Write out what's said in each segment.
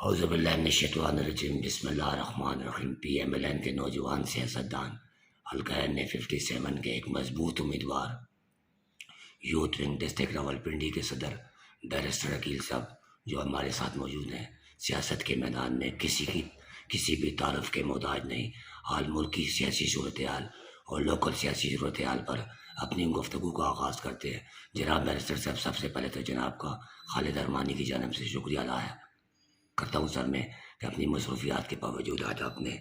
औज़ुबिल्लाहिमिनश्शैतानिर्रजीम बिस्मिल्लाहिर्रहमानिर्रहीम। PMLN के नौजवान सियासतदान हल्का ने 57 के एक मजबूत उम्मीदवार यूथ विंग डिस्ट्रिक्ट रावलपिंडी के सदर बैरिस्टर अकील साहब जो हमारे साथ मौजूद हैं। सियासत के मैदान में किसी भी तारफ़ के मोहताज नहीं। हाल मुल्क की सियासी सूरत हाल और लोकल सियासी सूरत हाल पर अपनी गुफ्तगू का आगाज़ करते हैं। जनाब बैरिस्टर साहब, सबसे पहले तो जनाब का खालिद अरमानी की जानिब से शुक्रिया अदा करता हूँ सर मैं कि अपनी मसरूफियात के बावजूद आज आपने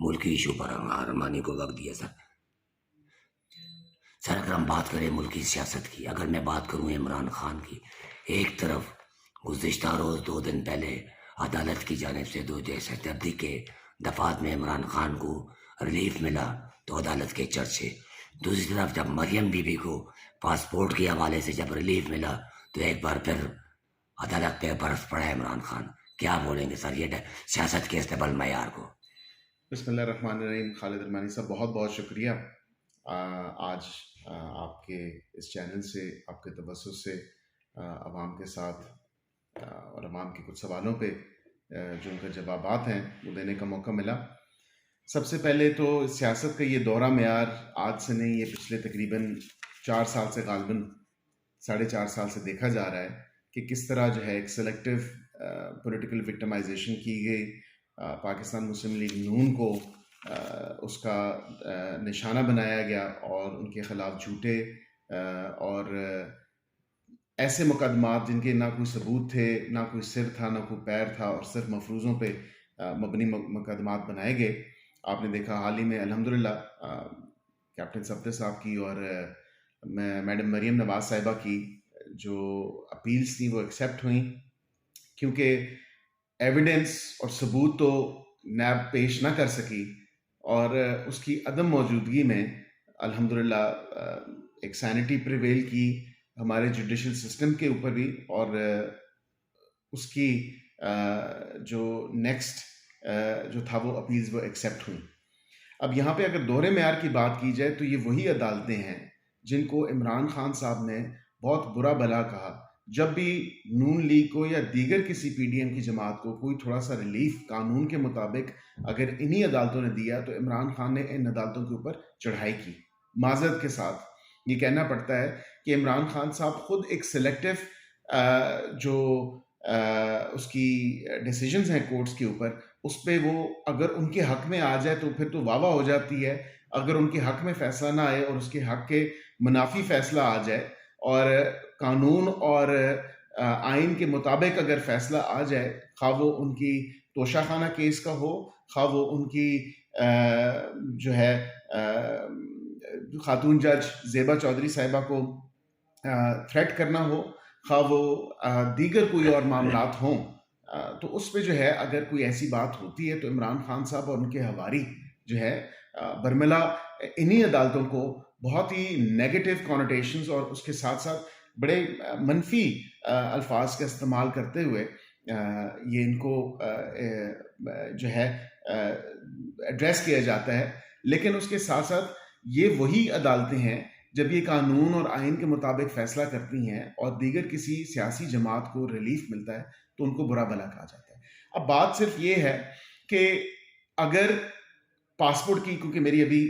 मुल्की इशू पर अरमानी को वक्त दिया। सर अगर हम बात करें मुल्की सियासत की, अगर मैं बात करूँ इमरान खान की, एक तरफ गुज़िश्ता रोज़ 2 दिन पहले अदालत की जानिब से 2 के दफात में इमरान खान को रिलीफ मिला तो अदालत के चर्चे, दूसरी तरफ जब मरियम बीबी को पासपोर्ट के हवाले से जब रिलीफ मिला तो एक बार फिर अदालत पे बरस पड़ा इमरान खान। क्या बोलेंगे सर ये सियासत के इस्तेमाल मयार को? बिस्मिल्लाहिर्रहमानिर्रहीम। खालिद अरमानी साहब, बहुत बहुत शुक्रिया। आज आपके इस चैनल से, आपके तवज्जुह से अवाम के साथ और अवाम के कुछ सवालों पे जो उनका जवाबात हैं वो देने का मौका मिला। सबसे पहले तो सियासत का ये दौरा मयार आज से नहीं, ये पिछले तकरीबन 4 साल से, गालिबन 4.5 साल से देखा जा रहा है कि किस तरह जो है एक सेलेक्टिव पॉलिटिकल विक्टिमाइजेशन की गई। पाकिस्तान मुस्लिम लीग नून को उसका निशाना बनाया गया और उनके ख़िलाफ़ झूठे और ऐसे मुकदमात जिनके ना कोई सबूत थे, ना कोई सिर था, ना कोई पैर था और सिर्फ मफरूज़ों पे मबनी मुकदमात बनाए गए। आपने देखा हाल ही में अल्हम्दुलिल्लाह कैप्टन सफदर साहब की और मैडम मरियम नवाज़ साहिबा की जो अपील्स थी वो एक्सेप्ट हुई, क्योंकि एविडेंस और सबूत तो नैब पेश ना कर सकी और उसकी अदम मौजूदगी में अल्हम्दुलिल्लाह एक सैनिटी प्रिवेल की हमारे जुडिशल सिस्टम के ऊपर भी, और उसकी जो नेक्स्ट जो था वो अपील्स वो एक्सेप्ट हुई। अब यहाँ पे अगर दोहरे मेयार की बात की जाए तो ये वही अदालतें हैं जिनको इमरान खान साहब ने बहुत बुरा भला कहा। जब भी नून लीग को या दीगर किसी पीडीएम की जमात को कोई थोड़ा सा रिलीफ कानून के मुताबिक अगर इन्हीं अदालतों ने दिया तो इमरान खान ने इन अदालतों के ऊपर चढ़ाई की। माजरत के साथ ये कहना पड़ता है कि इमरान खान साहब खुद एक सिलेक्टिव जो उसकी डिसीजंस हैं कोर्ट्स के ऊपर, उस पर वो अगर उनके हक में आ जाए तो फिर तो वाह वाह हो जाती है। अगर उनके हक में फैसला ना आए और उसके हक के मुनाफी फैसला आ जाए और कानून और आइन के मुताबिक अगर फैसला आ जाए, खा वो उनकी तोशाखाना केस का हो, खा वो उनकी जो है खातून जज ज़ेबा चौधरी साहिबा को थ्रेट करना हो, खा वो दीगर कोई और मामलात हों, तो उस पर जो है अगर कोई ऐसी बात होती है तो इमरान खान साहब और उनके हवारी जो है बरमिला इन्हीं अदालतों को बहुत ही नेगेटिव कॉनोटेशंस और उसके साथ साथ बड़े मनफी अल्फाज का इस्तेमाल करते हुए ये इनको जो है एड्रेस किया जाता है। लेकिन उसके साथ साथ ये वही अदालतें हैं जब ये कानून और आइन के मुताबिक फैसला करती हैं और दीगर किसी सियासी जमात को रिलीफ मिलता है तो उनको बुरा भला कहा जाता है। अब बात सिर्फ ये है कि अगर पासपोर्ट की, क्योंकि मेरी अभी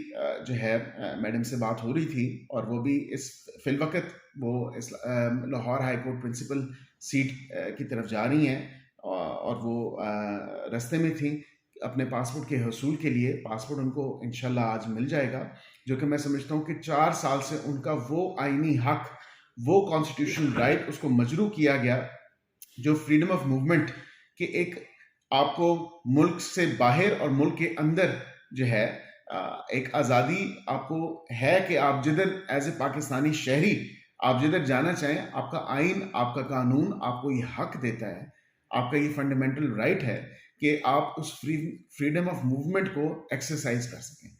जो है मैडम से बात हो रही थी और वो भी इस फिलवक़्त वो इस Lahore high court principal seat की तरफ जा रही हैं और वो रास्ते में थी अपने पासपोर्ट के हसूल के लिए। पासपोर्ट उनको इंशाल्लाह आज मिल जाएगा, जो कि मैं समझता हूँ कि 4 साल से उनका वो आइनी हक, वो कॉन्स्टिट्यूशनल राइट उसको मजरू किया गया, जो फ्रीडम ऑफ मूवमेंट के एक आपको मुल्क से बाहर और मुल्क के अंदर जो है एक आज़ादी आपको है कि आप जिधर एज ए पाकिस्तानी शहरी आप जिधर जाना चाहें, आपका आइन, आपका कानून आपको ये हक देता है, आपका ये फंडामेंटल राइट है कि आप उस फ्रीडम ऑफ मूवमेंट को एक्सरसाइज कर सकें।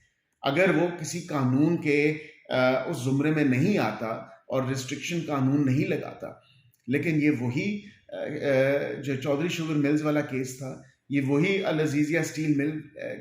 अगर वो किसी कानून के उस जुमरे में नहीं आता और रिस्ट्रिक्शन कानून नहीं लगाता, लेकिन ये वही जो चौधरी शुगर मिल्स वाला केस था, ये वही अल अजीज़िया स्टील मिल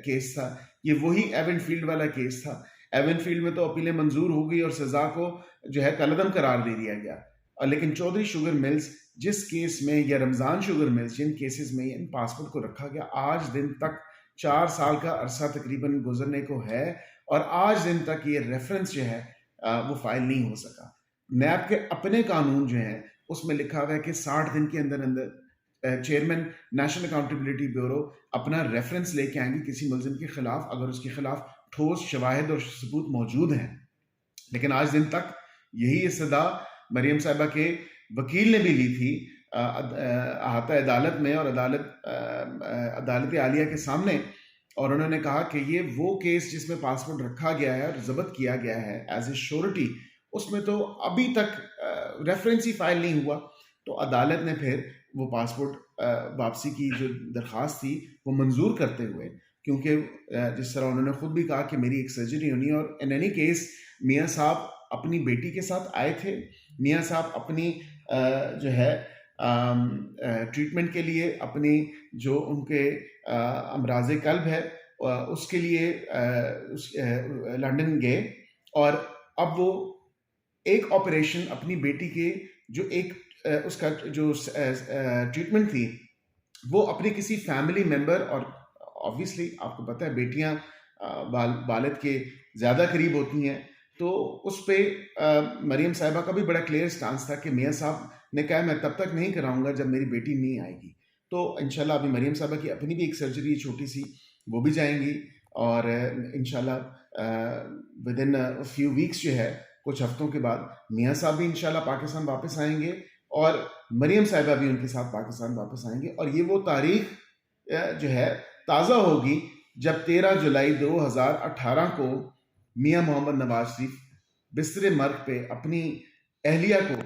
केस था, ये वही एवनफील्ड वाला केस था। एवनफील्ड में तो अपीलें मंजूर हो गई और सज़ा को जो है कलअदम करार दे दिया गया। लेकिन चौधरी शुगर मिल्स जिस केस में, या रमज़ान शुगर मिल्स जिन केसेस में इन पासपोर्ट को रखा गया, आज दिन तक 4 साल का अरसा तकरीबन गुजरने को है और आज दिन तक ये रेफरेंस जो है वो फाइल नहीं हो सका। नैब के अपने कानून जो हैं उसमें लिखा हुआ है कि 60 दिन के अंदर अंदर चेयरमैन नेशनल अकाउंटेबिलिटी ब्यूरो अपना रेफरेंस लेके आएंगे किसी मुलजिम के खिलाफ, अगर उसके खिलाफ ठोस शवाहिद और सबूत मौजूद हैं। लेकिन आज दिन तक यही इस्तदा मरियम साहिबा के वकील ने भी ली थी अहाता अदालत में और अदालत आलिया के सामने, और उन्होंने कहा कि ये वो केस जिसमें पासपोर्ट रखा गया है और जब्त किया गया है एज ए श्योरिटी, उसमें तो अभी तक रेफरेंस ही फाइल नहीं हुआ। तो अदालत ने फिर वो पासपोर्ट वापसी की जो दरख्वास्त थी वो मंजूर करते हुए, क्योंकि जिस तरह उन्होंने खुद भी कहा कि मेरी एक सर्जरी होनी है, और इन एनी केस मियाँ साहब अपनी बेटी के साथ आए थे। मियाँ साहब अपनी जो है ट्रीटमेंट के लिए अपनी जो उनके अमराज कल्ब है उसके लिए लंदन गए, और अब वो एक ऑपरेशन अपनी बेटी के जो एक उसका जो ट्रीटमेंट थी वो अपने किसी फैमिली मेंबर, और ऑब्वियसली आपको पता है बेटियां वालिद के ज़्यादा करीब होती हैं, तो उस पर मरियम साहिबा का भी बड़ा क्लियर स्टांस था कि मियाँ साहब ने कहा मैं तब तक नहीं कराऊंगा जब मेरी बेटी नहीं आएगी। तो इंशाल्लाह अभी मरियम साहिबा की अपनी भी एक सर्जरी छोटी सी, वो भी जाएंगी, और इंशाल्लाह विद इन फ्यू वीक्स जो है, कुछ हफ्तों के बाद मियाँ साहब भी इंशाल्लाह पाकिस्तान वापस आएंगे और मरियम साहिबा भी उनके साथ पाकिस्तान वापस आएंगे। और ये वो तारीख जो है ताज़ा होगी जब 13 जुलाई 2018 को मियाँ मोहम्मद नवाज शरीफ बिस्तरे मर्ग पे अपनी अहलिया को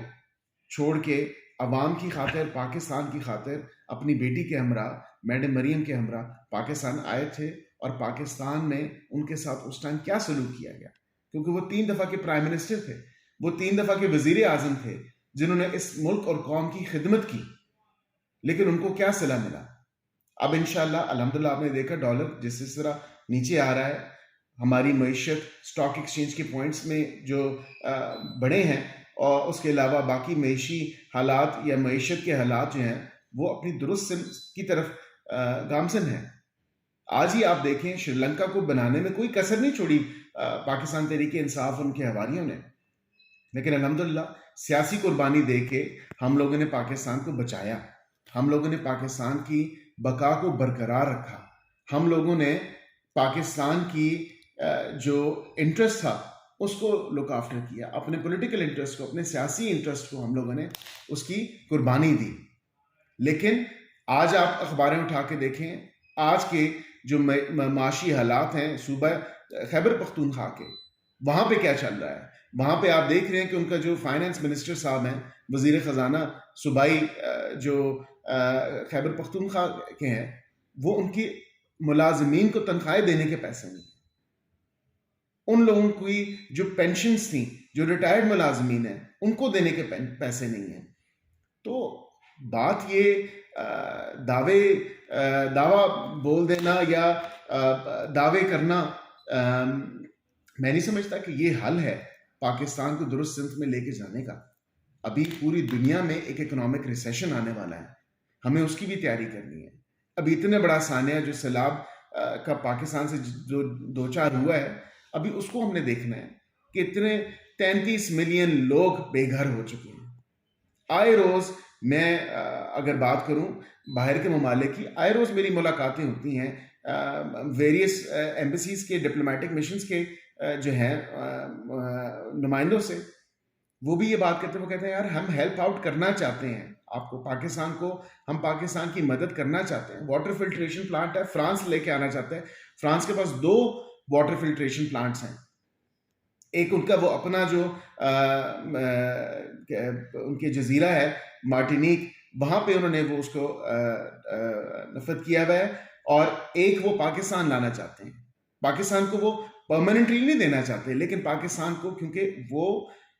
छोड़ के अवाम की खातिर, पाकिस्तान की खातिर, अपनी बेटी के हमरा, मैडम मरियम के हमरा पाकिस्तान आए थे। और पाकिस्तान में उनके साथ उस टाइम क्या सलूक किया गया, क्योंकि वो 3 दफ़ा के प्राइम मिनिस्टर थे, वो 3 दफ़ा के वज़ीर आज़म थे जिन्होंने इस मुल्क और कौम की खिदमत की, लेकिन उनको क्या सिला मिला। अब इंशाल्लाह अल्हम्दुलिल्लाह आपने देखा डॉलर जिस तरह नीचे आ रहा है, हमारी मईशत स्टॉक एक्सचेंज के पॉइंट्स में जो बढ़े हैं, और उसके अलावा बाकी मईशी हालात या मईशत के हालात जो हैं वो अपनी दुरुस्त की तरफ गामजन हैं। आज ही आप देखें श्रीलंका को बनाने में कोई कसर नहीं छोड़ी पाकिस्तान तहरीक इंसाफ उनके हवारियों ने, लेकिन अल्हम्दुलिल्लाह सियासी कुर्बानी दे के हम लोगों ने पाकिस्तान को बचाया, हम लोगों ने पाकिस्तान की बका को बरकरार रखा, हम लोगों ने पाकिस्तान की जो इंटरेस्ट था उसको लुक आफ्टर किया, अपने पॉलिटिकल इंटरेस्ट को, अपने सियासी इंटरेस्ट को हम लोगों ने उसकी कुर्बानी दी। लेकिन आज आप अखबारें उठा के देखें, आज के जो माशी हालात हैं सूबा खैबर पख्तूनख्वा के, वहाँ पे क्या चल रहा है। वहाँ पे आप देख रहे हैं कि उनका जो फाइनेंस मिनिस्टर साहब हैं, वजीर ख़जाना सूबाई जो खैबर पख्तूनख्वा के हैं, वो उनकी मुलाजमीन को तनख्वाहें देने के पैसे नहीं, उन लोगों की जो पेंशन्स थी, जो रिटायर्ड मुलाजमीन हैं, उनको देने के पैसे नहीं हैं। तो बात ये दावा बोल देना या दावे करना, मैं नहीं समझता कि ये हल है पाकिस्तान को दुरुस्त सिमत में लेके जाने का। अभी पूरी दुनिया में एक इकोनॉमिक रिसेशन आने वाला है, हमें उसकी भी तैयारी करनी है। अभी इतने बड़ा सानिया जो सैलाब का पाकिस्तान से जो 2-4 हुआ है, अभी उसको हमने देखना है कि इतने 33 मिलियन लोग बेघर हो चुके हैं। आए रोज़ मैं अगर बात करूं बाहर के ममालिक की, आए रोज़ मेरी मुलाकातें होती हैं वेरियस एम्बेसीज के, डिप्लोमेटिक मिशंस के जो हैं नुमाइंदों से। वो भी ये बात करते हैं, वो कहते हैं यार हम हेल्प आउट करना चाहते हैं आपको, पाकिस्तान को, हम पाकिस्तान की मदद करना चाहते हैं। वाटर फिल्ट्रेशन प्लांट है, फ्रांस लेके आना चाहता है, फ्रांस के पास 2 वाटर फिल्ट्रेशन प्लांट्स हैं। एक उनका वो अपना जो उनके जजीरा है मार्टिनिक, वहाँ पे उन्होंने वो उसको नफरत किया हुआ है, और एक वो पाकिस्तान लाना चाहते हैं। पाकिस्तान को वो परमानेंटली नहीं देना चाहते, लेकिन पाकिस्तान को, क्योंकि वो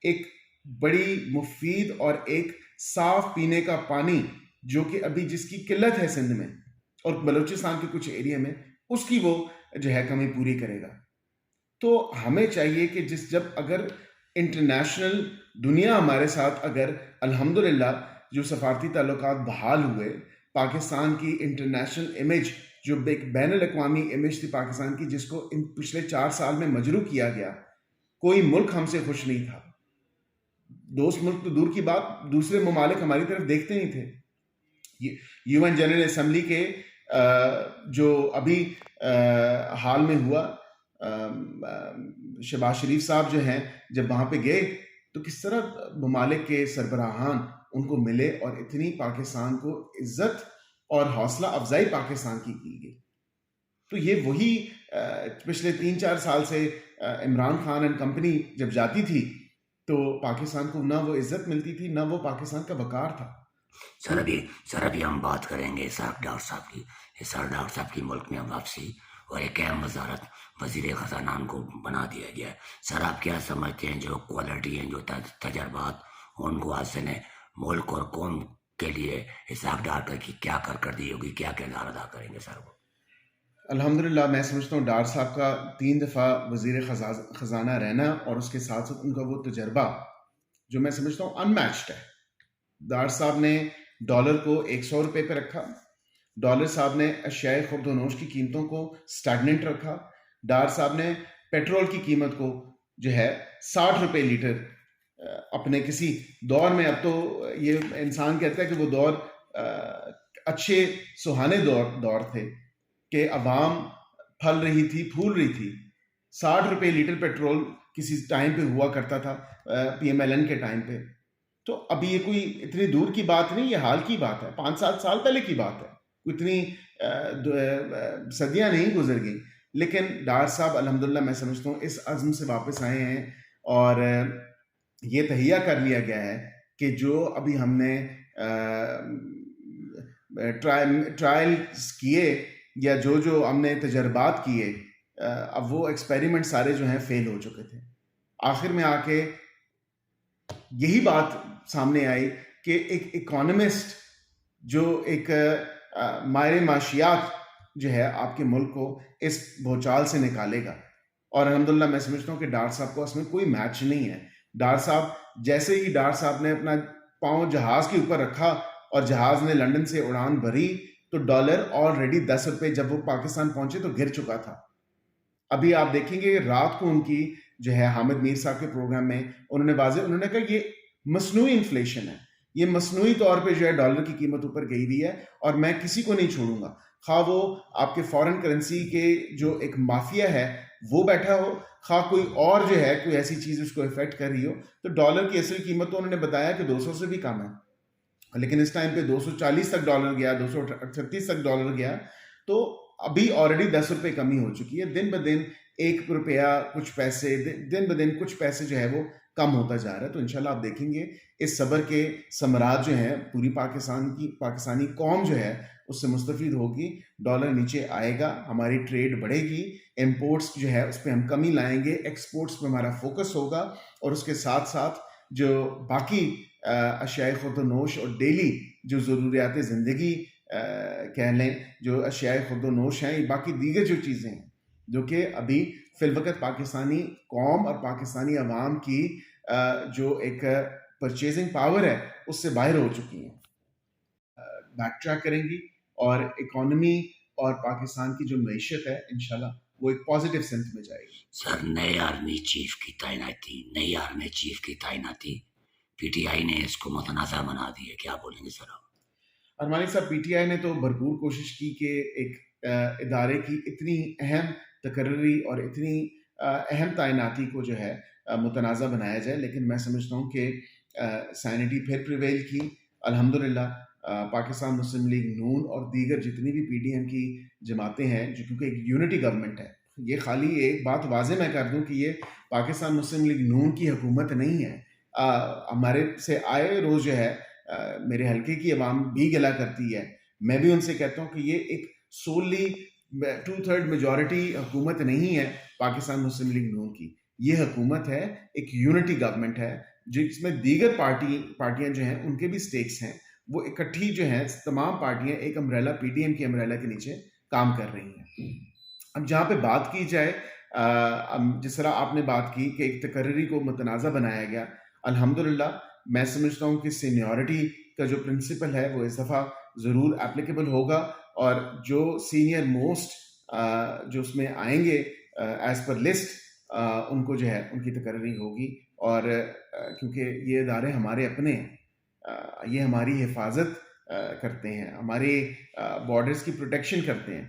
एक बड़ी मुफीद और एक साफ पीने का पानी जो कि अभी जिसकी किल्लत है सिंध में और बलूचिस्तान के कुछ एरिया में, उसकी वो जो है कमी पूरी करेगा। तो हमें चाहिए कि जब अगर इंटरनेशनल दुनिया हमारे साथ अगर अल्हम्दुलिल्लाह जो सफारती ताल्लुकात बहाल हुए, पाकिस्तान की इंटरनेशनल इमेज जो एक बैनुल-अक़वामी इमेज थी पाकिस्तान की, जिसको इन पिछले 4 साल में मजरू किया गया, कोई मुल्क हमसे खुश नहीं था। दोस्त मुल्क तो दूर की बात, दूसरे ममालिक हमारी तरफ देखते नहीं थे। यूएन जनरल असम्बली के जो अभी हाल में हुआ, शहबाज शरीफ साहब जो हैं, जब वहाँ पे गए तो किस तरह ममालिक के सरबराहान उनको मिले और इतनी पाकिस्तान को इज्जत और हौसला अफजाई पाकिस्तान की गई। तो ये वही पिछले 3-4 साल से इमरान खान एंड कंपनी जब जाती थी तो पाकिस्तान को ना वो इज्जत मिलती थी, ना वो पाकिस्तान का वकार था। सर अभी हम बात करेंगे इसाक डार साहब की। इसाक डार साहब की मुल्क में वापसी और एक अहम वजारत वजीर ख़जाना को बना दिया गया है। सर आप क्या समझते हैं, जो क्वालिटी हैं, जो तजर्बात, उनको हासिल है मुल्क और कौम के लिए इसाक डार की क्या कारकर्दगी होगी, क्या किरदार अदा करेंगे सर वो? अल्हम्दुलिल्लाह मैं समझता हूँ डार साहब का 3 दफ़ा वज़ीर ख़जाना रहना और उसके साथ साथ उनका वो तजर्बा जो मैं समझता हूँ अनमैच्ड है। डार साहब ने डॉलर को $100 पे रखा। डॉलर साहब ने अशियाए खुर्द-व-नोश की कीमतों को स्टैग्नेंट रखा। डार साहब ने पेट्रोल की कीमत को जो है ₹60 लीटर अपने किसी दौर में, अब तो ये इंसान कहता है कि वो दौर अच्छे सुहाने दौर थे कि अवाम फल रही थी, फूल रही थी। ₹60 लीटर पेट्रोल किसी टाइम पे हुआ करता था PMLN के टाइम पे। तो अभी ये कोई इतनी दूर की बात नहीं, ये हाल की बात है, 5-7 साल पहले की बात है। इतनी सदियां नहीं गुजर गई। लेकिन डार साहब अल्हम्दुलिल्लाह मैं समझता हूँ इस अज़्म से वापस आए हैं और ये तहिया कर लिया गया है कि जो अभी हमने ट्रायल्स किए या जो हमने तजर्बात किए, अब वो एक्सपेरिमेंट सारे जो हैं फेल हो चुके थे। आखिर में आके यही बात सामने आई कि एक इकोनॉमिस्ट जो एक माहिर माशियात जो है आपके मुल्क को इस भूचाल से निकालेगा। और अल्हम्दुलिल्लाह मैं समझता हूँ कि डार साहब को उसमें कोई मैच नहीं है। डार साहब जैसे ही डार साहब ने अपना पाँव जहाज़ के ऊपर रखा और जहाज़ ने लंदन से उड़ान भरी तो डॉलर ऑलरेडी ₹10 जब वो पाकिस्तान पहुंचे तो गिर चुका था। अभी आप देखेंगे रात को उनकी जो है हामिद मीर साहब के प्रोग्राम में उन्होंने कहा ये मसनूई इन्फ्लेशन है, ये मसनूई तौर पे जो है डॉलर की कीमत ऊपर गई हुई है और मैं किसी को नहीं छोड़ूंगा, खा वो आपके फॉरेन करेंसी के जो एक माफिया है वो बैठा हो, खा कोई और जो है कोई ऐसी चीज उसको इफेक्ट कर रही हो। तो डॉलर की असल कीमत तो उन्होंने बताया कि 200 से भी कम है, लेकिन इस टाइम पे 240 तक डॉलर गया, 238 तक डॉलर गया। तो अभी ऑलरेडी ₹10 कमी हो चुकी है। दिन ब दिन ₹1 कुछ पैसे, दिन ब दिन कुछ पैसे जो है वो कम होता जा रहा है। तो इंशाल्लाह आप देखेंगे इस सबर के समराज जो है पूरी पाकिस्तानी कौम जो है उससे मुस्तफीद होगी। डॉलर नीचे आएगा, हमारी ट्रेड बढ़ेगी, इंपोर्ट्स जो है उस पर हम कमी लाएंगे, एक्सपोर्ट्स पे हमारा फोकस होगा और उसके साथ साथ जो बाकी अशियाए खुर्द-व-नोश और डेली जो ज़रूरियात ज़िंदगी कह लें, जो अशियाए खुर्द-व-नोश हैं, बाकी दीगर जो चीज़ें हैं जो कि अभी फिलवक़्त पाकिस्तानी कौम और पाकिस्तानी अवाम की जो एक परचेजिंग पावर है उससे बाहर हो चुकी हैं, बैक ट्रैक करेंगी और इकॉनमी और पाकिस्तान की जो मईशत है इंशाल्लाह वो एक पॉजिटिव सेंस में जाएगी। सर नए आर्मी चीफ की तैनाती पीटीआई ने इसको मुतनाज़ा बना दी है, क्या बोलेंगे सर आप? अरमानी साहब, पीटीआई ने तो भरपूर कोशिश की कि एक इदारे की इतनी अहम तकर्री और इतनी अहम तैनाती को जो है मुतनाज़ा बनाया जाए, लेकिन मैं समझता हूँ कि सैनिटी फिर प्रिवेल की। अल्हम्दुलिल्लाह पाकिस्तान मुस्लिम लीग नून और दीगर जितनी भी पीडीएम की जमातें हैं, जो क्योंकि एक यूनिटी गवर्नमेंट है, ये खाली एक बात वाज़े मैं कर दूं कि ये पाकिस्तान मुस्लिम लीग नून की हुकूमत नहीं है। हमारे से आए रोज़ जो है मेरे हल्के की अवाम भी गिला करती है। मैं भी उनसे कहता हूँ कि ये एक सोली 2/3 मेजॉरिटी हुकूमत नहीं है पाकिस्तान मुस्लिम लीग नून की। ये हुकूमत है, एक यूनिटी गवर्नमेंट है जिसमें दीगर पार्टियां जो हैं उनके भी स्टेक्स हैं। वो इकट्ठी जो हैं तमाम पार्टियां एक अम्ब्रेला, पीडीएम की अम्ब्रेला के नीचे काम कर रही हैं। अब जहाँ पे बात की जाए जिस तरह आपने बात की कि एक तकर्री को मुतनाज़ा बनाया गया, अल्हम्दुलिल्लाह मैं समझता हूँ कि सीनियरिटी का जो प्रिंसिपल है वो इस दफ़ा ज़रूर एप्लीकेबल होगा, और जो सीनियर मोस्ट जो उसमें आएंगे एज़ पर लिस्ट, उनको जो है उनकी तकर्री होगी। और क्योंकि ये इदारे हमारे अपने हैं, ये हमारी हिफाजत करते हैं, हमारे बॉर्डर्स की प्रोटेक्शन करते हैं,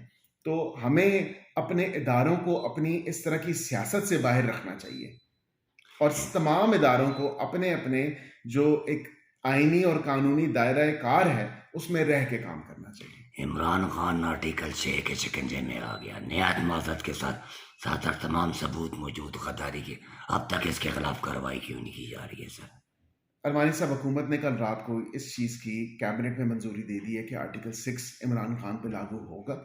तो हमें अपने इदारों को अपनी इस तरह की सियासत से बाहर रखना चाहिए, और तमाम इदारों को अपने अपने जो एक आइनी और कानूनी दायरा कार है उसमें रह के काम करना चाहिए। इमरान खान आर्टिकल 6 के शिकंजे में आ गया, नहायत माजरत के साथ साथ तमाम सबूत मौजूद गद्दारी के, अब तक इसके खिलाफ कार्रवाई क्यों नहीं की जा रही है सर? अरमानी साहब, हुकूमत ने कल रात को इस चीज़ की कैबिनेट में मंजूरी दे दी है कि आर्टिकल 6 इमरान खान पे लागू होगा।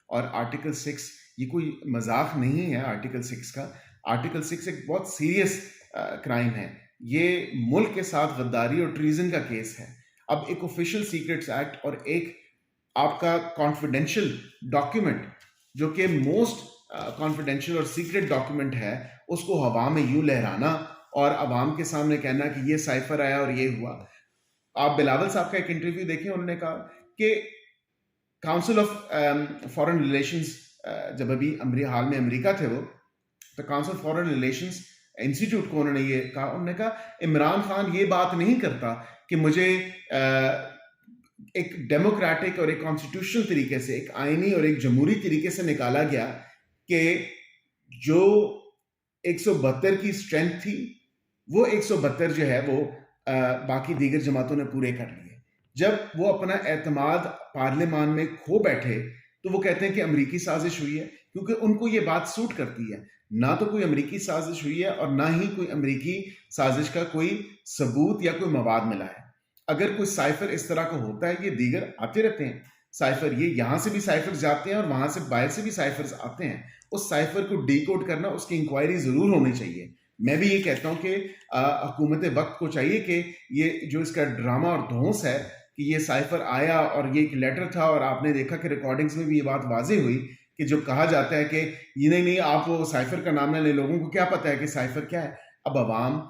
और आर्टिकल 6 ये कोई मजाक नहीं है। आर्टिकल 6 का, आर्टिकल 6 एक बहुत सीरियस क्राइम है। ये मुल्क के साथ गद्दारी और ट्रीजन का केस है। अब एक ऑफिशियल सीक्रेट्स एक्ट और एक आपका कॉन्फिडेंशियल डॉक्यूमेंट, जो कि मोस्ट कॉन्फिडेंशियल और सीक्रेट डॉक्यूमेंट है, उसको हवा में यूं लहराना और अवाम के सामने कहना कि ये साइफर आया और ये हुआ। आप बिलावल साहब का एक इंटरव्यू देखें, उन्होंने कहा कि काउंसिल ऑफ फॉरेन रिलेशंस, जब अभी हाल में अमेरिका थे वो, तो काउंसिल फॉरेन रिलेशंस इंस्टीट्यूट को उन्होंने ये कहा, उन्होंने कहा इमरान खान ये बात नहीं करता कि मुझे एक डेमोक्रेटिक और एक कॉन्स्टिट्यूशनल तरीके से, एक आईनी और एक जमहूरी तरीके से निकाला गया कि जो 172 की स्ट्रेंथ थी, वो 172 जो है वो बाकी दीगर जमातों ने पूरे कर लिए। जब वो अपना एतमाद पार्लियामान में खो बैठे तो वो कहते हैं कि अमरीकी साजिश हुई है, क्योंकि उनको ये बात सूट करती है। ना तो कोई अमरीकी साजिश हुई है और ना ही कोई अमरीकी साजिश का कोई सबूत या कोई मवाद मिला है। अगर कोई साइफर इस तरह का होता है, ये दीगर आते रहते हैं साइफर, ये यहाँ से भी साइफर जाते हैं और वहां से बाहर से भी साइफर्स आते हैं। उस साइफर को डीकोड करना, उसकी इंक्वायरी जरूर होनी चाहिए। मैं भी ये कहता हूँ कि हुकूमत वक्त को चाहिए कि ये जो इसका ड्रामा और धौंस है कि ये साइफर आया और ये एक लेटर था, और आपने देखा कि रिकॉर्डिंग्स में भी ये बात वाज़ेह हुई कि जो कहा जाता है कि ये नहीं आप वो साइफर का नाम ना ले, लोगों को क्या पता है कि साइफर क्या है। अब अवाम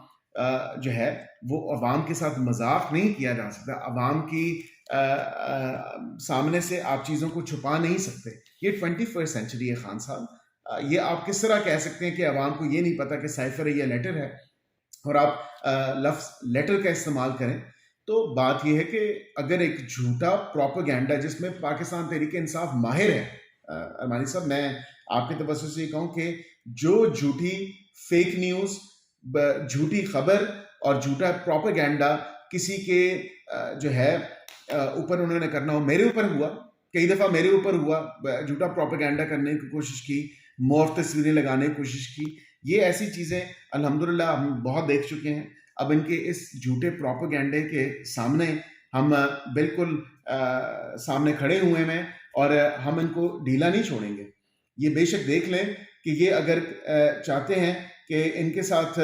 जो है वो अवाम के साथ मजाक नहीं किया जा सकता। अवाम की सामने से आप चीज़ों को छुपा नहीं सकते। ये 21st सेंचुरी है खान साहब। ये आप किस तरह कह सकते हैं कि अवाम को ये नहीं पता कि साइफर है या लेटर है, और आप लफ्ज़ लेटर का इस्तेमाल करें। तो बात यह है कि अगर एक झूठा प्रोपेगेंडा जिसमें पाकिस्तान तहरीक इंसाफ माहिर है, अरमानी साहब मैं आपके तवज्जो से ये कहूँ कि जो झूठी फेक न्यूज़, झूठी खबर और झूठा प्रोपेगेंडा किसी के जो है ऊपर उन्होंने करना हो, मेरे ऊपर हुआ, कई दफ़ा मेरे ऊपर हुआ, झूठा प्रोपेगेंडा करने की कोशिश की, मोर तस्वीरें लगाने की कोशिश की। ये ऐसी चीज़ें अल्हम्दुलिल्लाह हम बहुत देख चुके हैं। अब इनके इस झूठे प्रोपेगेंडे के सामने हम बिल्कुल सामने खड़े हुए हैं और हम इनको ढीला नहीं छोड़ेंगे। ये बेशक देख लें कि ये अगर चाहते हैं कि इनके साथ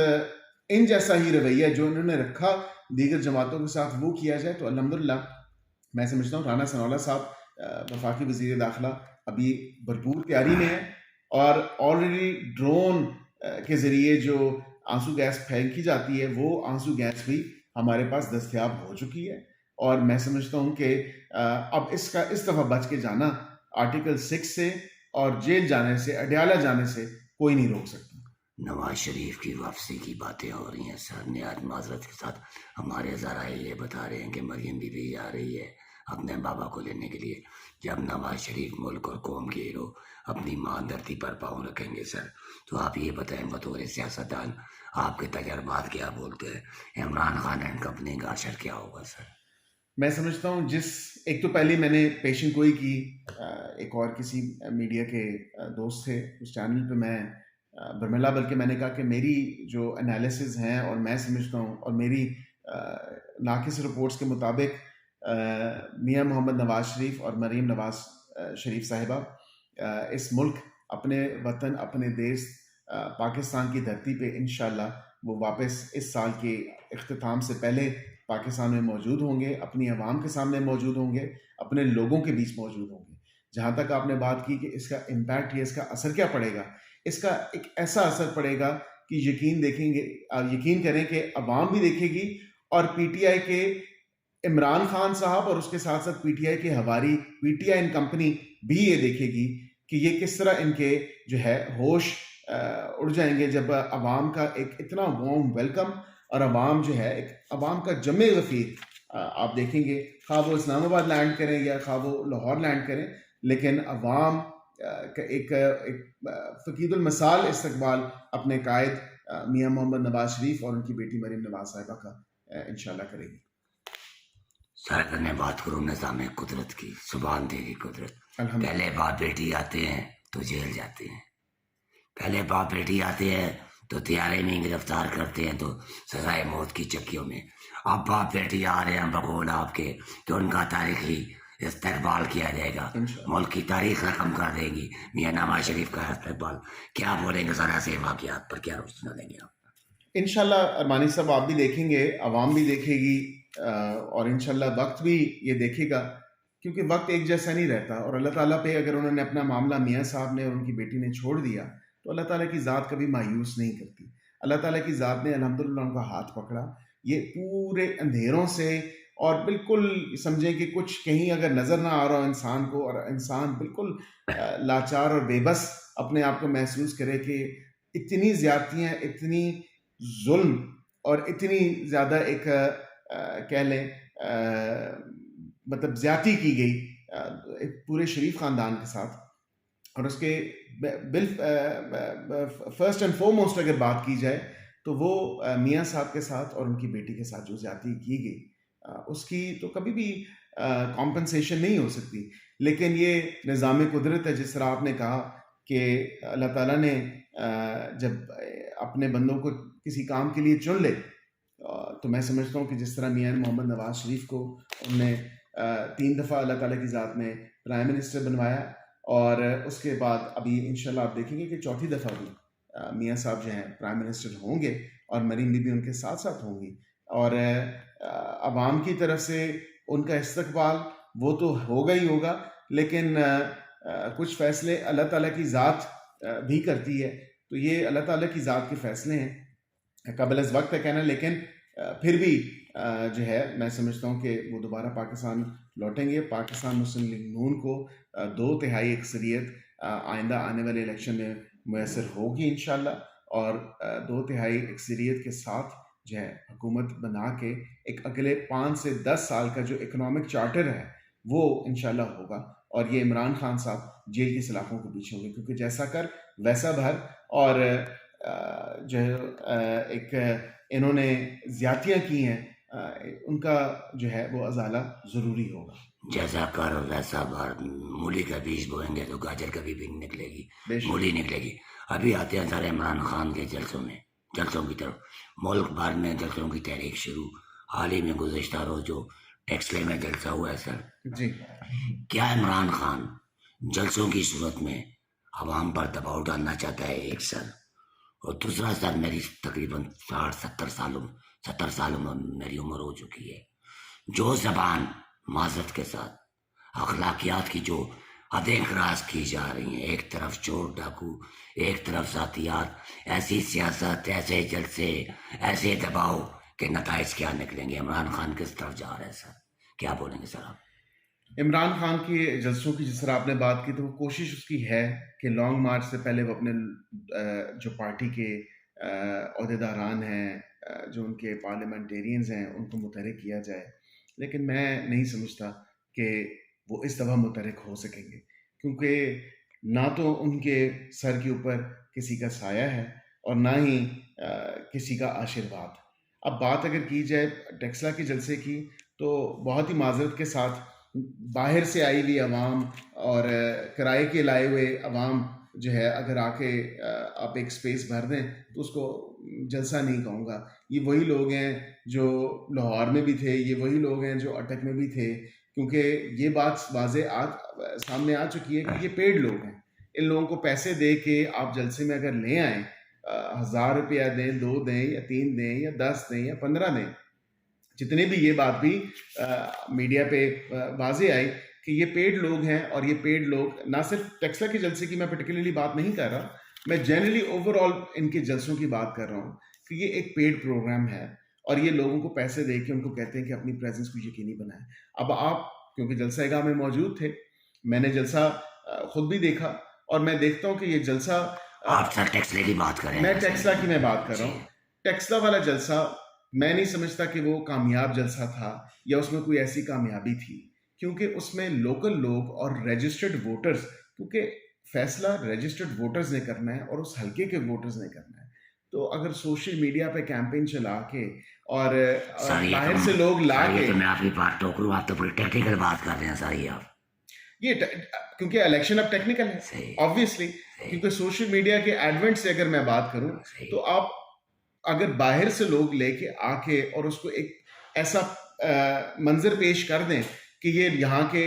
इन जैसा ही रवैया जो इन्होंने रखा दीगर जमातों के साथ वो किया जाए, तो अल्हम्दुलिल्लाह मैं समझता हूँ राना सनाउल्लाह साहब वफाकी वज़ीर दाखिला अभी भरपूर तैयारी में है, और ऑलरेडी ड्रोन के ज़रिए जो आंसू गैस फेंकी जाती है वो आंसू गैस भी हमारे पास दस्तयाब हो चुकी है। और मैं समझता हूँ कि अब इसका इस दफ़ा बच के जाना आर्टिकल 6 से और जेल जाने से, अडयाला जाने से कोई नहीं रोक सकता। नवाज शरीफ की वापसी की बातें हो रही हैं सर, निहायत माजरत के साथ हमारे ज़राए ये बता रहे हैं कि मरियम बीबी आ रही है अपने बाबा को लेने के लिए। जब नवाज शरीफ मुल्क और कौम के हीरो अपनी मां धरती पर पाँव रखेंगे सर, तो आप ये बताएं बतौर सियासतदान आपके तजर्बात क्या बोलते हैं, इमरान खान एंड कंपनी का असर क्या होगा सर? मैं समझता हूँ एक तो पहले मैंने पेशन गोई की, एक और किसी मीडिया के दोस्त थे उस चैनल पे, मैं बर्मिला, बल्कि मैंने कहा कि मेरी जो एनालिसिस हैं और मैं समझता हूँ और मेरी नाकिस रिपोर्ट्स के मुताबिक मियां मोहम्मद नवाज शरीफ और मरीम नवाज शरीफ साहिबा इस मुल्क, अपने वतन, अपने देश पाकिस्तान की धरती पे इंशाल्लाह वो वापस इस साल के इख्तिताम से पहले पाकिस्तान में मौजूद होंगे, अपनी आवाम के सामने मौजूद होंगे, अपने लोगों के बीच मौजूद होंगे। जहाँ तक आपने बात की कि इसका इम्पैक्ट या इसका असर क्या पड़ेगा, इसका एक ऐसा असर पड़ेगा कि यकीन करें कि अवाम भी देखेगी, और पीटीआई के इमरान खान साहब और उसके साथ साथ पीटीआई की हमारी पीटीआई एंड कंपनी भी ये देखेगी कि ये किस तरह इनके जो है होश उड़ जाएंगे जब अवाम का एक इतना वार्म वेलकम, और अवाम जो है एक अवाम का जमे गफीर आप देखेंगे, खा वो इस्लामाबाद लैंड करें या खा वो लाहौर लैंड करें, लेकिन अवाम का एक फ़कीदुल मिसाल इस्तकबाल अपने कायद मियाँ मोहम्मद नवाज शरीफ और उनकी बेटी मरीम नवाज साहिबा का इंशाल्लाह करेगी। सर अगर मैं बात करूँ निज़ाम कुदरत की, सुभान तेरी कुदरत। अल्हम्दुलिल्लाह। पहले बाप बेटी आते हैं तो जेल जाते हैं, पहले बाप बेटी आते हैं तो तियारे में गिरफ्तार करते हैं तो सजाए मौत की चक्कियों में। अब बाप बेटी आ रहे हैं बकौल आपके कि उनका तारीखी इस्तकबाल किया जाएगा, मुल्क की तारीख रकम कर देगी मियाँ नवाज शरीफ का इस्तकबाल। क्या बोलेंगे सर ऐसे वाक़यात पर, क्या रोशनी देंगे आप? इंशाल्लाह अरमानी साहब आप भी देखेंगे, अवाम भी देखेगी, और इंशाल्लाह वक्त भी ये देखेगा, क्योंकि वक्त एक जैसा नहीं रहता। और अल्लाह ताला पे अगर उन्होंने अपना मामला मियाँ साहब ने और उनकी बेटी ने छोड़ दिया तो अल्लाह ताला की ज़ात कभी मायूस नहीं करती। अल्लाह ताला की ज़ात ने अल्हम्दुलिल्लाह उनका हाथ पकड़ा, ये पूरे अंधेरों से, और बिल्कुल समझें कि कुछ कहीं अगर नज़र ना आ रहा हो इंसान को, और इंसान बिल्कुल लाचार और बेबस अपने आप को महसूस करे कि इतनी ज़्यादतियाँ, इतनी जुल्म और इतनी ज़्यादा एक कह लें मतलब ज़्यादती की गई एक पूरे शरीफ ख़ानदान के साथ। और उसके फर्स्ट एंड फोरमोस्ट अगर बात की जाए तो वो मियाँ साहब के साथ और उनकी बेटी के साथ जो ज़्यादती की गई उसकी तो कभी भी कॉम्पनसेशन नहीं हो सकती। लेकिन ये निज़ाम कुदरत है, जिस तरह आपने कहा कि अल्लाह ताला ने जब अपने बंदों को किसी काम के लिए चुन ले, तो मैं समझता हूँ कि जिस तरह मियाँ मोहम्मद नवाज शरीफ को उन्होंने 3 दफ़ा अल्लाह ताला की ज़ात ने प्राइम मिनिस्टर बनवाया, और उसके बाद अभी इंशाल्लाह आप देखेंगे कि चौथी दफ़ा भी मियाँ साहब जो हैं प्राइम मिनिस्टर होंगे, और मरीम बीबी उनके साथ साथ होंगी। और अवाम की तरफ से उनका इस्तकबाल वो तो होगा ही होगा, लेकिन कुछ फ़ैसले अल्लाह ताला की ज़ात भी करती है, तो ये अल्लाह ताला की ज़ात के फ़ैसले हैं, क़ाबिल वक्त है कहना, लेकिन फिर भी जो है मैं समझता हूँ कि वो दोबारा पाकिस्तान लौटेंगे। पाकिस्तान मुस्लिम लीग नून को 2/3 अक्सरियत आइंदा आने वाले इलेक्शन में मुयस्सर होगी इंशाल्लाह, और 2/3 अक्सरियत के साथ जो है हुकूमत बना के एक अगले 5 से 10 साल का जो इकनॉमिक चार्टर है वो इंशाल्लाह होगा, और ये इमरान खान साहब जेल की सलाखों के पीछे होंगे, क्योंकि जैसा कर वैसा भर, और जो एक इन्होंने ज़्यादतियाँ की हैं उनका जो है वो अजाला ज़रूरी होगा। जैसा कर वैसा भर, मूली का बीज बोएंगे तो गाजर कभी भी नहीं निकलेगी, मूली निकलेगी। अभी आते हैं सारे इमरान खान के जलसों की तरफ। मुल्क भर में जलसों की तहरीक शुरू, हाल ही में गुज़िश्ता रोज़ जो टेक्सले में जलसा हुआ है सर जी, क्या इमरान खान जलसों की सूरत में अवाम पर दबाव डालना चाहता है, एक सर, और दूसरा सर मेरी तकरीबन 60-70 सालों में मेरी उम्र हो चुकी है। जो ज़बान माज़रत के साथ अखलाकियात की जो हदें क्रॉस की जा रही हैं, एक तरफ चोर डाकू, एक तरफ ज़ातियात, ऐसी सियासत, ऐसे जलसे, ऐसे दबाव के नताइज क्या निकलेंगे? इमरान खान किस तरफ जा रहे हैं सर, क्या बोलेंगे सर आप? इमरान खान के जलसों की जिस तरह आपने बात की, तो वो कोशिश उसकी है कि लॉन्ग मार्च से पहले वो अपने जो पार्टी के अहदेदारान हैं, जो उनके पार्लियामेंटेरियंस हैं, उनको मुतहरिक किया जाए। लेकिन मैं नहीं समझता कि वो इस दफ़ा मुतहरिक हो सकेंगे, क्योंकि ना तो उनके सर के ऊपर किसी का साया है और ना ही किसी का आशीर्वाद। अब बात अगर की जाए टेक्सला के जलसे की, तो बहुत ही माजरत के साथ बाहर से आई हुई अवाम और किराए के लाए हुए अवाम जो है, अगर आके आप एक स्पेस भर दें तो उसको जलसा नहीं कहूँगा। ये वही लोग हैं जो लाहौर में भी थे, ये वही लोग हैं जो अटक में भी थे, क्योंकि ये बात वाज़े सामने आ चुकी है कि ये पेड लोग हैं। इन लोगों को पैसे दे के आप जलसे में अगर ले आएँ, 1000 रुपया दें, 2 दें या 3 दें या 10 दें या 15 दें, जितने भी ये बात भी मीडिया पे वाज़े आई कि ये पेड लोग हैं, और ये पेड लोग ना सिर्फ टेक्सला के जलसे की मैं पर्टिकुलरली बात नहीं कर रहा, मैं जनरली ओवरऑल इनके जलसों की बात कर रहा हूँ कि ये एक पेड प्रोग्राम है और ये लोगों को पैसे दे के उनको कहते हैं कि अपनी प्रेजेंस को यकीनी बनाएं। अब आप क्योंकि जलसा में मौजूद थे, मैंने जलसा खुद भी देखा और मैं देखता हूँ कि ये जलसा आप सर टेक्सला की बात कर रहे हैं। मैं टेक्सला की मैं बात कर रहा हूँ। टेक्सला वाला जलसा मैं नहीं समझता कि वो कामयाब जलसा था या उसमें कोई ऐसी कामयाबी थी, क्योंकि उसमें लोकल लोग और रजिस्टर्ड वोटर्स, क्योंकि फैसला रजिस्टर्ड वोटर्स ने करना है और उस हल्के के वोटर्स ने करना है। तो अगर सोशल मीडिया पे कैंपेन चला के और बाहर से लोग ला के, तो मैं आपकी बात टोक रहा हूँ, आप तो पूरी टेक्निकल बात कर रहे हैं सर। ये आप ये क्योंकि इलेक्शन अब टेक्निकल है ऑब्वियसली, क्योंकि सोशल मीडिया के एडवेंट से अगर मैं बात करूं तो आप अगर बाहर से लोग लेके आके और उसको एक ऐसा मंजर पेश कर दें कि ये यहाँ के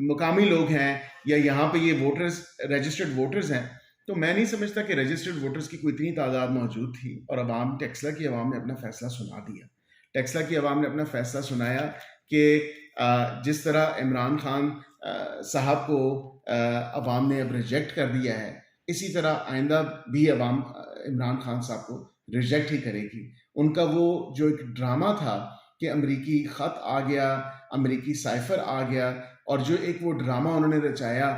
मुकामी लोग हैं या यहाँ पे ये वोटर्स रजिस्टर्ड वोटर्स हैं, तो मैं नहीं समझता कि रजिस्टर्ड वोटर्स की कोई इतनी तादाद मौजूद थी। और अवाम टेक्सला की अवाम ने अपना फैसला सुना दिया। टेक्सला की अवाम ने अपना फैसला सुनाया कि जिस तरह इमरान खान साहब को अवाम ने अब रिजेक्ट कर दिया है, इसी तरह आइंदा भी अवाम इमरान खान साहब को रिजेक्ट ही करेगी। उनका वो जो एक ड्रामा था कि अमरीकी ख़त आ गया, अमरीकी साइफर आ गया, और जो एक वो ड्रामा उन्होंने रचाया,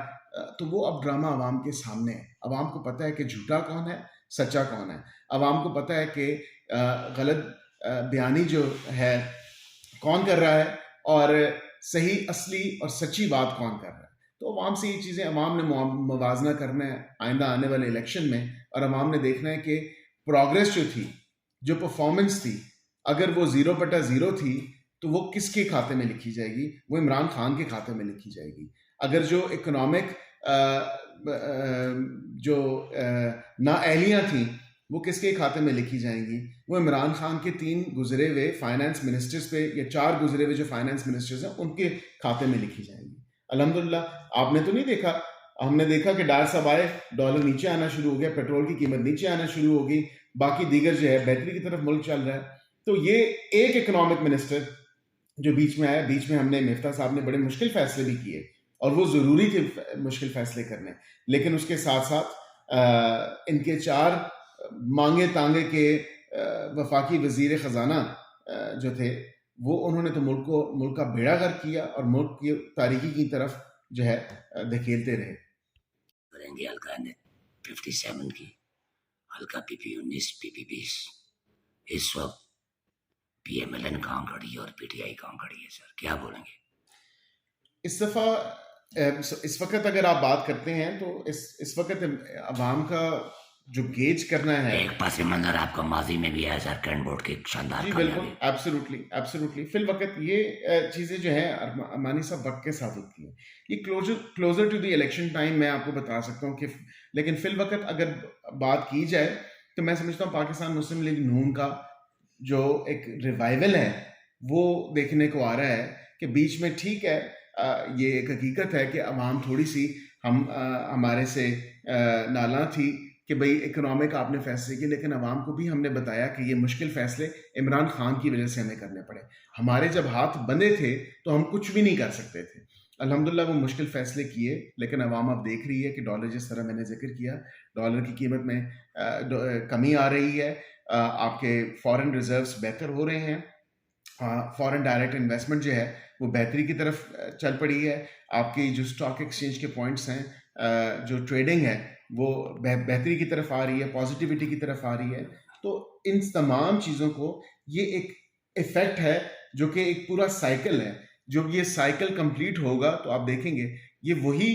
तो वो अब ड्रामा अवाम के सामने है। अवाम को पता है कि झूठा कौन है, सच्चा कौन है। अवाम को पता है कि गलत बयानी जो है कौन कर रहा है और सही असली और सच्ची बात कौन कर रहा है। तो अवाम से ये चीज़ें अवाम ने मुवाजना करना है आइंदा आने वाले इलेक्शन में, और अवाम ने देखना है कि प्रोग्रेस जो थी, जो परफॉर्मेंस थी, अगर वो 0/0 थी तो वो किसके खाते में लिखी जाएगी? वो इमरान खान के खाते में लिखी जाएगी। अगर जो इकोनॉमिक जो नाअहलियाँ थी वो किसके खाते में लिखी जाएंगी? वो इमरान खान के 3 गुजरे हुए फाइनेंस मिनिस्टर्स पे या 4 गुजरे हुए जो फाइनेंस मिनिस्टर्स हैं उनके खाते में लिखी जाएंगी। अल्हम्दुलिल्लाह आपने तो नहीं देखा, हमने देखा कि डार साहब आए, डॉलर नीचे आना शुरू हो गया, पेट्रोल की कीमत नीचे आना शुरू हो गई, बाकी दीगर जो है बेहतरी की तरफ मुल्क चल रहा है। तो ये एक इकोनॉमिक मिनिस्टर जो बीच में आया, बीच में हमने मिफ्ता साहब ने बड़े मुश्किल फैसले भी किए और वो ज़रूरी थे मुश्किल फैसले करने, लेकिन उसके साथ साथ इनके 4 मांगे तांगे के वफाकी वजीर ख़जाना जो थे वो उन्होंने तो मुल्क का बेड़ा गर्क किया और मुल्क की तारीकी की तरफ जो है धकेलते रहे। करेंगे हल्का ने 57 की, हल्का PP 19, PP 20, इस वक्त PMLN कहाँ खड़ी है और PTI कहाँ खड़ी है सर, क्या बोलेंगे? इस वक्त अगर आप बात करते हैं तो इस वक्त अवाम का जो गेज करना है, एक पास मंजर आपका माजी में भी है सर, कैंट बोर्ड के शानदार। जी बिल्कुल, एब्सोल्युटली फिल वक्त ये चीज़ें जो हैं अरमानी साहब वक्त के साथ होती हैं। ये closer to the election time मैं आपको बता सकता हूँ कि, लेकिन फिल वक्त अगर बात की जाए तो मैं समझता हूँ पाकिस्तान मुस्लिम लीग नून का जो एक रिवाइवल है वो देखने को आ रहा है कि बीच में ठीक है, ये एक हकीकत है कि अवाम थोड़ी सी हमारे से नाला थी कि भाई इकोनॉमिक आपने फैसले किए, लेकिन अवाम को भी हमने बताया कि ये मुश्किल फैसले इमरान खान की वजह से हमें करने पड़े। हमारे जब हाथ बंधे थे तो हम कुछ भी नहीं कर सकते थे। अल्हम्दुलिल्लाह वो मुश्किल फैसले किए, लेकिन अवाम अब देख रही है कि डॉलर, जिस तरह मैंने जिक्र किया, डॉलर की कीमत में कमी आ रही है, आपके फॉरेन रिजर्व्स बेहतर हो रहे हैं, फॉरेन डायरेक्ट इन्वेस्टमेंट जो है वो बेहतरी की तरफ चल पड़ी है, आपकी जो स्टॉक एक्सचेंज के पॉइंट्स हैं, जो ट्रेडिंग है वो बेहतरी की तरफ आ रही है, पॉजिटिविटी की तरफ आ रही है। तो इन तमाम चीज़ों को ये एक इफ़ेक्ट है जो कि एक पूरा साइकिल है। जब ये साइकिल कंप्लीट होगा तो आप देखेंगे ये वही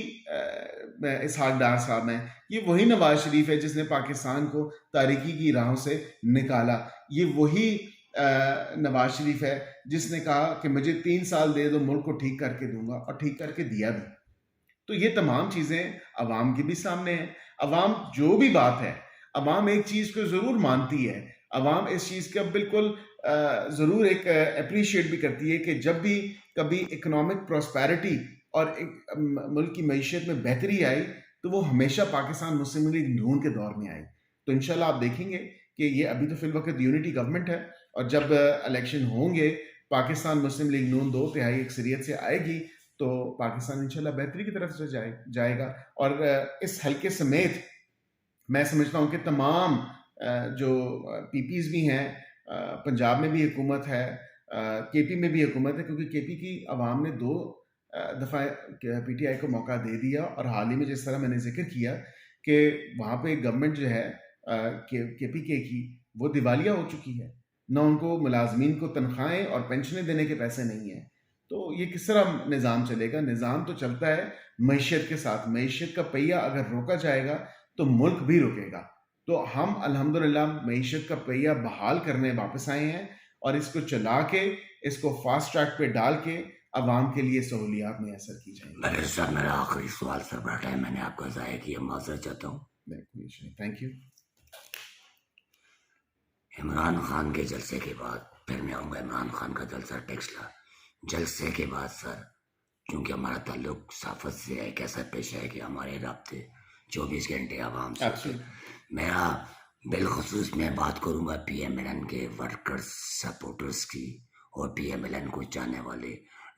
इसहाक डार साहब हैं, ये वही नवाज शरीफ है जिसने पाकिस्तान को तारीकी की राहों से निकाला, ये वही नवाज शरीफ है जिसने कहा कि मुझे 3 साल दे दो, मुल्क को ठीक करके दूंगा, और ठीक करके दिया भी। तो ये तमाम चीज़ें अवाम के भी सामने हैं। अवाम जो भी बात है, अवाम एक चीज़ को ज़रूर मानती है, अवाम इस चीज़ का बिल्कुल ज़रूर एक अप्रिशिएट भी करती है कि जब भी कभी इकोनॉमिक प्रॉस्पेरिटी और एक मुल्क की मईशत में बेहतरी आई तो वो हमेशा पाकिस्तान मुस्लिम लीग नून के दौर में आई। तो इंशाल्लाह आप देखेंगे कि ये अभी तो फिल वक्त यूनिटी गवर्नमेंट है, और जब इलेक्शन होंगे पाकिस्तान मुस्लिम लीग नून 2/3 अक्सरियत से आएगी तो पाकिस्तान इंशाल्लाह बेहतरी की तरफ से जाएगा। और इस हल्के समेत मैं समझता हूँ कि तमाम जो पीपीज़ भी हैं, पंजाब में भी हुकूमत है, केपी में भी हुकूमत है, क्योंकि केपी की आवाम ने 2 दफ़ा पीटीआई को मौका दे दिया। और हाल ही में जिस तरह मैंने ज़िक्र किया कि वहाँ पे गवर्नमेंट जो है केपीके की, वो दिवालिया हो चुकी है, ना उनको मुलाजमीन को तनख्वाहें और पेंशनें देने के पैसे नहीं हैं। तो ये किस तरह निज़ाम चलेगा? निज़ाम तो चलता है मईशत के साथ। मईशत का पहिया अगर रोका जाएगा तो मुल्क भी रुकेगा। तो हम अल्हम्दुलिल्लाह मईशत का पहिया बहाल करने वापस आए हैं, और इसको चला के, इसको फास्ट ट्रैक पे डाल के अवाम के लिए सहूलियात मैसर की जाएंगी। मेरे सर, मेरा आखिरी सवाल सर, बड़ा टाइम मैंने आपका ज़ाया किया, माजरत चाहता हूँ। Thank you. इमरान खान के जलसे के बाद फिर मैं आऊँगा। इमरान खान का जलसा टेक्सला, जलसे के बाद सर, क्योंकि हमारा ताल्लुक सहाफ़त से है, एक ऐसा पेशा है कि हमारे राब्ते 24 घंटे आवाम से होते। मेरा बिलखसूस मैं बात करूँगा PMLN के वर्कर्स, सपोर्टर्स की, और PMLN को चाहने वाले,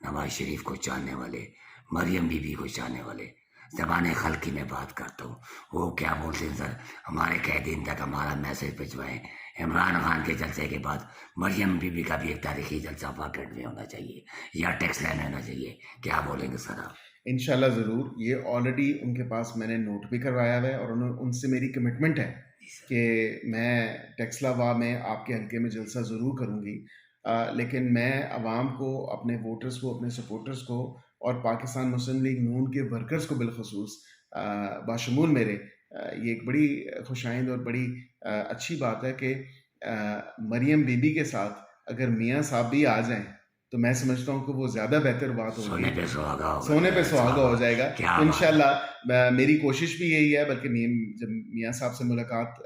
नवाज शरीफ को चाहने वाले, मरियम बीबी को चाहने वाले, ज़बान खल्की में बात करता हूँ। वो क्या बोलते हैं सर, हमारे कैदीन तक हमारा मैसेज भिजवाएं। इमरान खान के जलसे के बाद मरियम बीबी का भी एक तारीखी जलसा वाकई में होना चाहिए, या टेक्सला में होना चाहिए। क्या बोलेंगे सर आप? इंशाल्लाह ज़रूर। ये ऑलरेडी उनके पास मैंने नोट भी करवाया हुआ है, और उनसे मेरी कमिटमेंट है कि मैं टेक्सला वाह में आपके हल्के में जलसा ज़रूर करूँगी। लेकिन मैं आवाम को, अपने वोटर्स को, अपने सपोर्टर्स को, और पाकिस्तान मुस्लिम लीग नून के वर्कर्स को बिलखसूस, बाशमूल मेरे, ये एक बड़ी खुशाइंद और बड़ी अच्छी बात है कि मरियम बीबी के साथ अगर मियाँ साहब भी आ जाएं, तो मैं समझता हूँ कि वो ज़्यादा बेहतर बात होगी। सोने पे सुहागा हो जाएगा इंशाल्लाह। मेरी कोशिश भी यही है। बल्कि जब मियाँ साहब से मुलाकात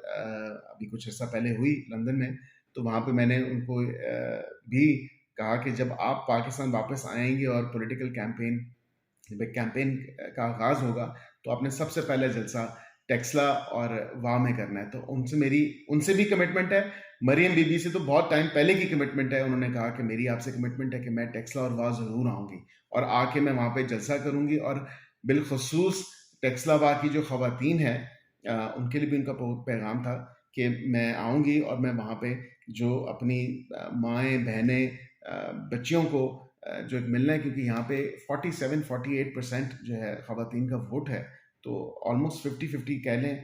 अभी कुछ अर्सा पहले हुई लंदन में, तो वहाँ पे मैंने उनको भी कहा कि जब आप पाकिस्तान वापस आएंगे और पॉलिटिकल कैंपेन का आगाज़ होगा, तो आपने सबसे पहले जलसा टेक्सला और वाह में करना है। तो उनसे भी कमिटमेंट है। मरियम बीबी से तो बहुत टाइम पहले की कमिटमेंट है। उन्होंने कहा कि मेरी आपसे कमिटमेंट है कि मैं टेक्सला और वाह ज़रूर आऊँगी, और आके मैं वहाँ पे जलसा करूँगी। और बिलखसूस टेक्सला वाह की जो ख़वातीन हैं, उनके लिए भी उनका पैगाम था कि मैं आऊँगी, और मैं वहाँ पे जो अपनी माएँ, बहनें, बच्चियों को जो एक मिलना है, क्योंकि यहाँ पे 47-48% जो है ख़वातीन का वोट है। तो ऑलमोस्ट 50-50 कह लें,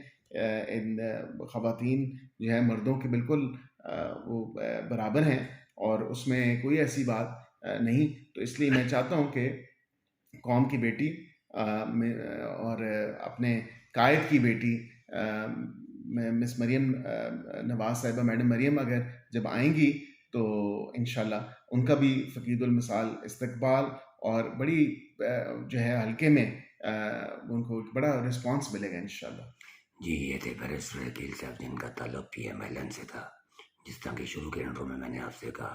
इन ख़वातीन जो है मर्दों के बिल्कुल वो बराबर हैं, और उसमें कोई ऐसी बात नहीं। तो इसलिए मैं चाहता हूँ कि कौम की बेटी और अपने कायद की बेटी मिस मरियम नवाज़ साहिबा, मैडम मरियम, अगर जब आएंगी तो इंशाल्लाह उनका भी फ़कीदुल मिसाल इस्तकबाल, और बड़ी जो है हल्के में उनको एक बड़ा रिस्पांस मिलेगा इंशाल्लाह। जी, ये थे बैरिस्टर अकील साहब, जिनका ताल्लुक PMLN से था। जिस तरह के शुरू के इंट्रो में मैंने आपसे कहा,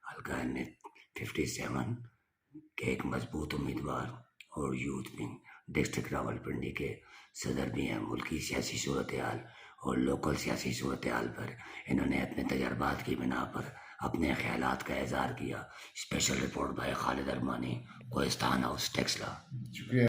हल्का N57 के एक मजबूत उम्मीदवार और यूथ विंग डिस्ट्रिक्ट रावलपिंडी के सदर भी हैं। मुल्की सियासी सूरत हाल और लोकल सियासी सूरत हाल पर इन्होंने अपने तजर्बात की बिना पर अपने ख्यालात का इज़हार किया। Special report by Khalid Armani, Kohistan house, Taxila. शुक्रिया।